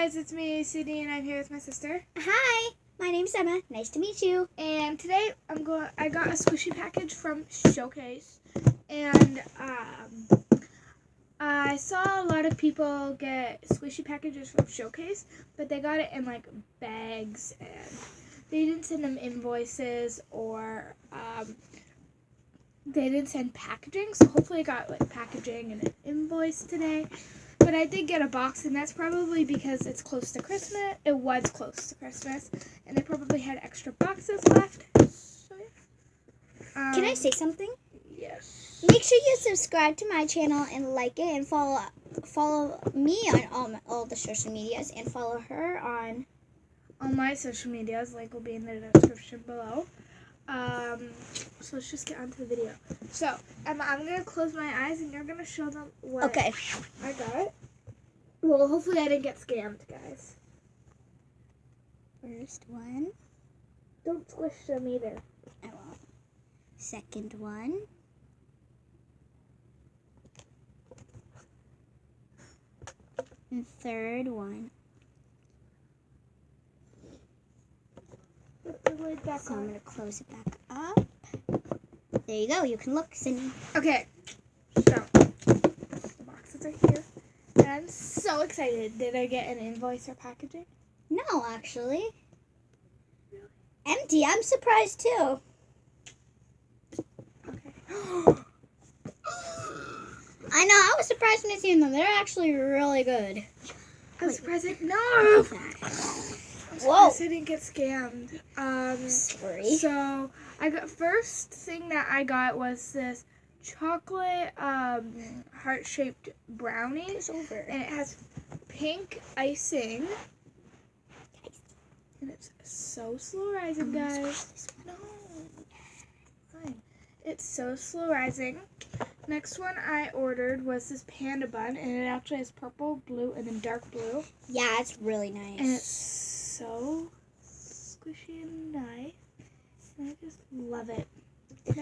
guys, it's me, Sydney, and I'm here with my sister. Hi, my name's Emma. Nice to meet you. And today I got a squishy package from Showcase, and I saw a lot of people get squishy packages from Showcase, but they got it in like bags, and they didn't send them invoices or they didn't send packaging. So hopefully I got like packaging and an invoice today. But I did get a box, and that's probably because it's close to Christmas. It was close to Christmas, and they probably had extra boxes left. So, yeah. Can I say something? Yes. Make sure you subscribe to my channel and like it, and follow me on all the social medias, and follow her on my social medias. Link will be in the description below. So let's just get on to the video. So, Emma, I'm going to close my eyes, and you're going to show them what I got. Well, hopefully I didn't get scammed, guys. First one. Don't squish them either. I won't. Second one. And third one. Put the lid back So I'm on. going to close it back up. There you go. You can look, Sydney. Okay, so the boxes are here, and I'm so excited. Did I get an invoice or packaging? No, actually. Really? Empty. I'm surprised too. Okay. I know. I was surprised when I seen them. They're actually really good. I'm surprised no! Whoa. Surprised I didn't get scammed. Sorry. So first thing that I got was this chocolate heart-shaped brownie, It's over. and it has pink icing. And it's so slow rising, guys. No. Fine. It's so slow rising. Next one I ordered was this panda bun, and it actually has purple, blue, and then dark blue. Yeah, it's really nice. And it's so squishy and nice. And I just love it.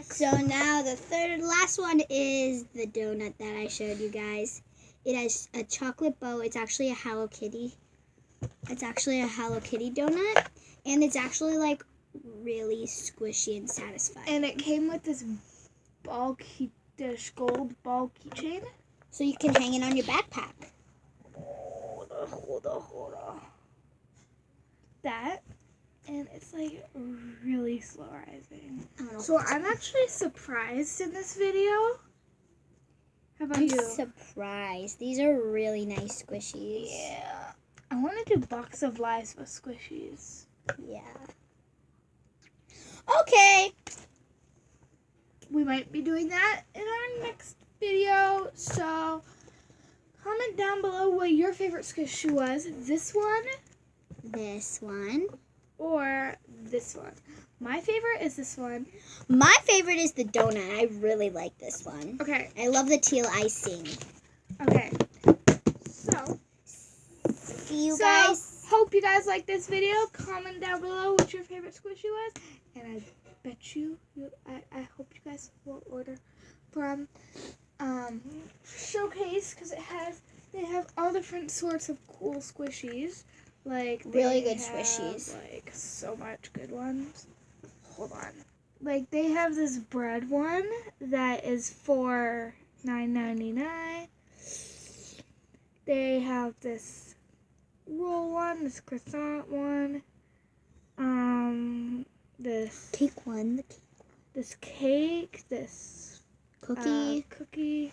So now the third and last one is the donut that I showed you guys. It has a chocolate bow. It's actually a Hello Kitty. It's actually a Hello Kitty donut. And it's actually like really squishy and satisfying. And it came with this gold ball keychain. So you can hang it on your backpack. Hold on. That. And it's like really slow rising. So I'm actually surprised in this video. How about I'm you? surprised. These are really nice squishies. Yeah. I want to do Box of Lies with squishies. Yeah. Okay. We might be doing that in our next video. So comment down below what your favorite squishy was. This one This one. or this one. My favorite is this one. My favorite is the donut. I really like this one. Okay. I love the teal icing. Okay. So See you guys. Hope you guys like this video. Comment down below what your favorite squishy was, and I bet I hope you guys will order from Showcase, because they have all different sorts of cool squishies. Like Really good have, squishies. Like so much good ones. Hold on. Like they have this bread one that is for $9.99. They have this roll one, this croissant one, this Cake one. this cake, this Cookie. cookie.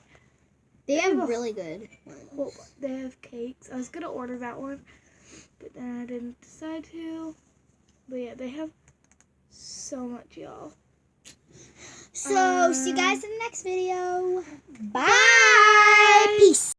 They have have a really good Well, ones. they have cakes. I was gonna order that one, but then I didn't decide to. But yeah, they have so much, y'all. So, see you guys in the next video. Bye. Peace.